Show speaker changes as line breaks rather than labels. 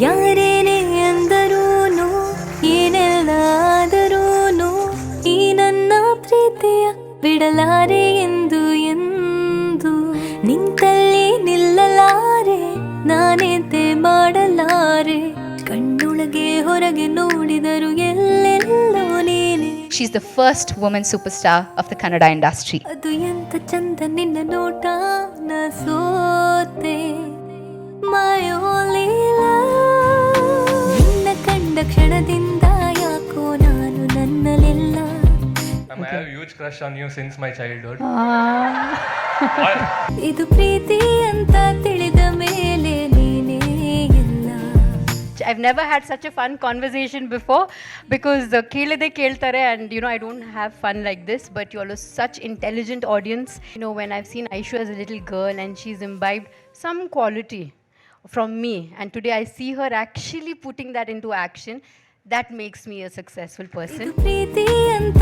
ಯಾರೇನೇ ಅಂದರೂನು ಏನೆಲ್ಲಾದರೂನು ಈ ನನ್ನ ಪ್ರೀತಿಯ ಬಿಡಲಾರೆ ಎಂದು ಎಂದು ನಿಂತಲ್ಲಿ ನಿಲ್ಲಲಾರೆ ನಾನೆಂತೆ ಮಾಡಲಾರೆ ಕಣ್ಣೊಳಗೆ ಹೊರಗೆ ನೋಡಿದರು ಎಲ್ಲೆಲ್ಲೋ ನೀನೆ.
She's the first woman superstar of the Kannada industry.
ಅದು ಎಂತ ಚಂದ ನಿನ್ನ ನೋಟ ನಾ ಸೋತೆ my only love. ನಿನ್ನ ಕಂಡ ಕ್ಷಣದಿಂದ ಯಾಕೋ ನಾನು ನನ್ನಲೆಲ್ಲ.
I have a huge crush on you since my childhood.
ಇದು ಪ್ರೀತಿ ಅಂತ ತಿಳಿದ ಮೇಲೆ ನೀನೇ ಎಲ್ಲ.
I've never had such a fun conversation before because ಕೇಳದೆ ಕೇಳ್ತಾರೆ and I don't have fun like this, but you all are such intelligent audience. When I've seen Aishu as a little girl and she's imbibed some quality from me, and today I see her actually putting that into action, that makes me a successful person.
ಇದು ಪ್ರೀತಿ ಅಂತ